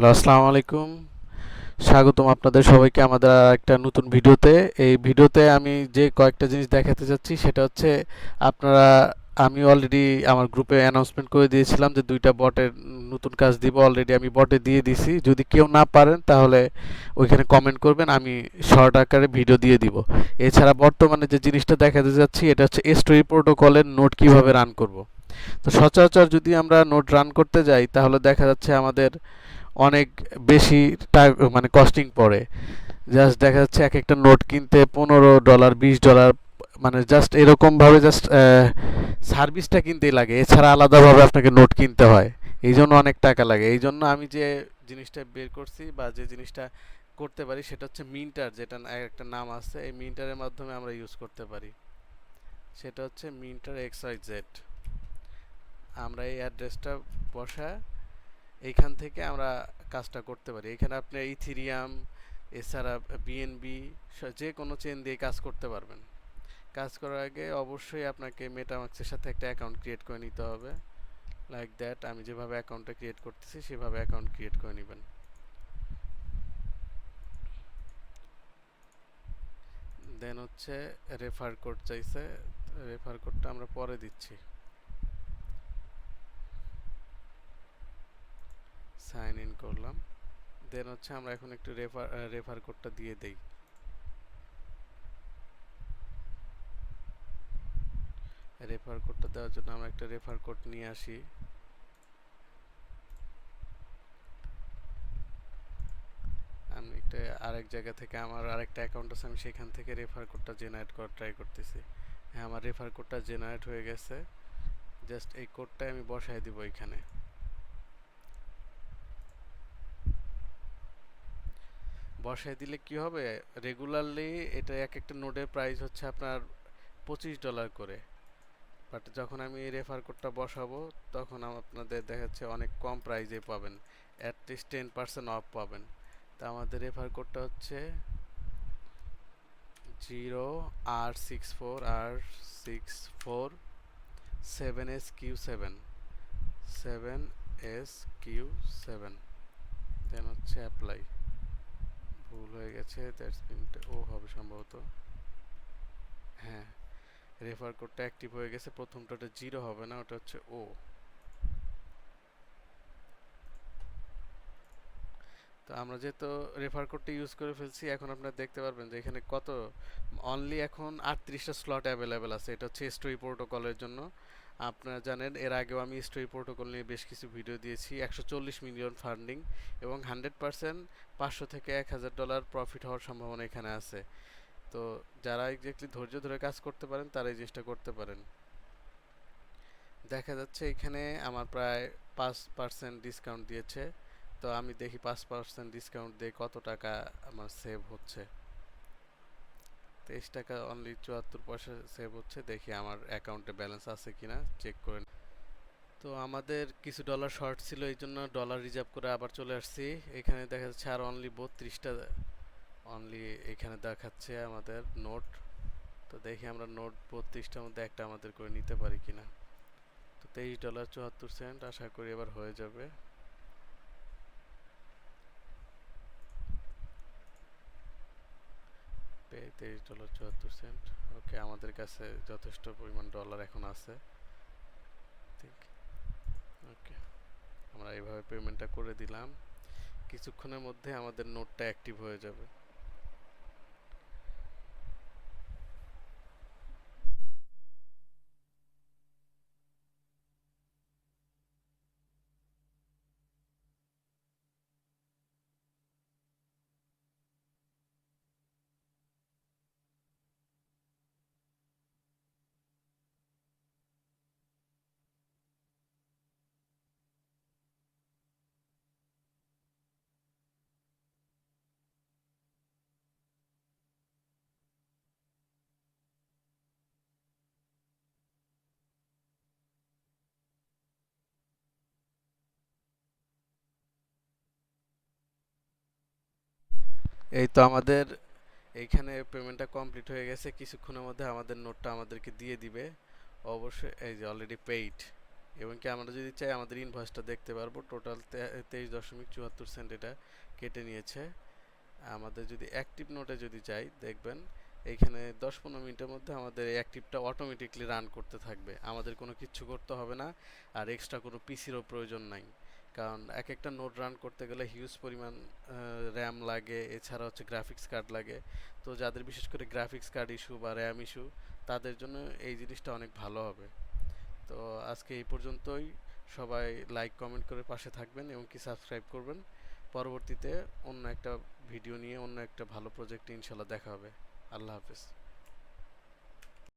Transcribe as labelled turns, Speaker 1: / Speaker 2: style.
Speaker 1: Hello, আসসালামু আলাইকুম। স্বাগতম আপনাদের সবাইকে আমাদের একটা নতুন ভিডিওতে। এই ভিডিওতে আমি যে কয়েকটা জিনিস দেখাতে যাচ্ছি সেটা হচ্ছে আপনারা আমি অলরেডি আমার গ্রুপে অ্যানাউন্সমেন্ট করে দিয়েছিলাম যে দুইটা বটের নতুন কাজ দিব। অলরেডি আমি বটে দিয়ে দিছি। যদি কেউ না পারেন তাহলে ওইখানে কমেন্ট করবেন, আমি শর্ট আকারে ভিডিও দিয়ে দিব। এছাড়া বর্তমানে যে জিনিসটা দেখাতে যাচ্ছি এটা হচ্ছে স্টোরি প্রোটোকলের নোট কিভাবে রান করব। তো সচরাচর যদি আমরা নোট রান করতে যাই তাহলে দেখা যাচ্ছে আমাদের অনেক বেশি মানে কস্টিং পড়ে। জাস্ট দেখা যাচ্ছে এক একটা নোট কিনতে $15 $20, মানে জাস্ট এরকমভাবে জাস্ট সার্ভিসটা কিনতেই লাগে, এছাড়া আলাদাভাবে আপনাকে নোট কিনতে হয়। এই জন্য অনেক টাকা লাগে। এই জন্য আমি যে জিনিসটা বের করছি বা যে জিনিসটা করতে পারি সেটা হচ্ছে মিন্টার, যেটা একটা নাম আছে। এই মিন্টারের মাধ্যমে আমরা ইউজ করতে পারি। সেটা হচ্ছে মিন্টার XYZ। আমরা এই অ্যাড্রেসটা বসা এইখান থেকে আমরা কাজটা করতে পারি। এখানে আপনি ইথিরিয়াম, এছাড়া বিএনবি, যে কোনো চেন দিয়ে কাজ করতে পারবেন। কাজ করার আগে অবশ্যই আপনাকে মেটামাক্সের সাথে একটা অ্যাকাউন্ট ক্রিয়েট করে নিতে হবে। লাইক দ্যাট, আমি যেভাবে অ্যাকাউন্টটা ক্রিয়েট করতেছি সেভাবে অ্যাকাউন্ট ক্রিয়েট করে নেবেন। দেন হচ্ছে রেফার কোড চাইছে, রেফার কোডটা আমরা পরে দিচ্ছি। সাইন ইন করলাম। দেন হচ্ছে আমরা এখন একটু রেফার কোডটা দিয়ে দেই। রেফার কোডটা দেওয়ার জন্য আমরা একটা রেফার কোড নিয়ে আসি। আমি একটা আরেক জায়গা থেকে আমার আরেকটা অ্যাকাউন্ট আছে, আমি সেখান থেকে রেফার কোডটা জেনারেট করার ট্রাই করতেছি। হ্যাঁ, আমার রেফার কোডটা জেনারেট হয়ে গেছে। জাস্ট এই কোডটাই আমি বসায় দিব এখানে। বসায় দিলে কি হবে, রেগুলারলি এটা এক একটা নোডের প্রাইস হচ্ছে আপনার $25 করে। বাট যখন আমি এই রেফার কোডটা বসাবো তখন আপনাদের দেখাচ্ছে অনেক কম প্রাইসে পাবেন, অ্যাটলিস্ট 10% অফ পাবেন। তা আমাদের রেফার কোডটা হচ্ছে 0R64R64 7SQ7 দেন হচ্ছে অ্যাপ্লাই। ভুল হয়ে গেছে, দ্যাটস মিন ও হবে সম্ভবত। হ্যাঁ, রেফার কোডটা অ্যাক্টিভ হয়ে গেছে। প্রথমটা ওটা 0 হবে না, ওটা হচ্ছে ও। তো আমরা যেহেতু রেফার কোডটা ইউজ করে ফেলছি, এখন আপনারা দেখতে পারবেন যে এখানে কত অনলি এখন 38টা স্লট অ্যাভেলেবেল আছে। এটা হচ্ছে স্টোরি প্রোটোকলের জন্য। আপনারা জানেন এর আগেও আমি স্টোরি প্রোটোকল নিয়ে বেশ কিছু ভিডিও দিয়েছি। 140 মিলিয়ন ফান্ডিং এবং 100% $500 থেকে $1000 প্রফিট হওয়ার সম্ভাবনা এখানে আছে। তো যারা এক্স্যাক্টলি ধৈর্য ধরে কাজ করতে পারেন তারা এই জিনিসটা করতে পারেন। দেখা যাচ্ছে এখানে আমার প্রায় 5% ডিসকাউন্ট দিয়েছে। তো আমি দেখি 5% ডিসকাউন্ট দিয়ে কত টাকা আমার সেভ হচ্ছে। 23 টাকা অনলি 74 পয়সা সেভ হচ্ছে। দেখি আমার অ্যাকাউন্টে ব্যালেন্স আছে কিনা চেক করে। তো আমাদের কিছু ডলার শর্ট ছিল, এই জন্য ডলার রিজার্ভ করে আবার চলে আসছি। এখানে দেখা যাচ্ছে আর অনলি 32টা অনলি এখানে দেখাচ্ছে আমাদের নোট। তো দেখি আমরা নোট 32টার মধ্যে একটা আমাদের করে নিতে পারি কিনা। তো $23.74, আশা করি এবার হয়ে যাবে। $23.74। ওকে, আমাদের কাছে যথেষ্ট পরিমাণ ডলার এখন আছে। ঠিক, ওকে, আমরা এইভাবে পেমেন্টটা করে দিলাম। কিছুক্ষণের মধ্যে আমাদের নোটটা অ্যাক্টিভ হয়ে যাবে। এই তো আমাদের এইখানে পেমেন্টটা কমপ্লিট হয়ে গেছে। কিছুক্ষণের মধ্যে আমাদের নোটটা আমাদেরকে দিয়ে দিবে অবশ্যই। এই যে অলরেডি পেইড, এবং কি আমরা যদি চাই আমাদের ইনভয়েসটা দেখতে পারবো। টোটাল 23.74 সেন্ট এটা কেটে নিয়েছে। আমাদের যদি অ্যাক্টিভ নোটে যদি যাই, দেখবেন এইখানে 10-15 মিনিটের মধ্যে আমাদের এই অ্যাক্টিভটা অটোমেটিকলি রান করতে থাকবে, আমাদের কোনো কিচ্ছু করতে হবে না। আর এক্সট্রা কোনো পিসিরও প্রয়োজন নাই, কারণ এক একটা নোট রান করতে গেলে হিউজ পরিমাণ র্যাম লাগে, এছাড়া হচ্ছে গ্রাফিক্স কার্ড লাগে। তো যাদের বিশেষ করে গ্রাফিক্স কার্ড ইস্যু বা র্যাম ইস্যু, তাদের জন্য এই জিনিসটা অনেক ভালো হবে। তো আজকে এই পর্যন্তই। সবাই লাইক কমেন্ট করে পাশে থাকবেন এবং কি সাবস্ক্রাইব করবেন। পরবর্তীতে অন্য একটা ভিডিও নিয়ে অন্য একটা ভালো প্রজেক্টে ইনশাল্লাহ দেখা হবে। আল্লাহ হাফেজ।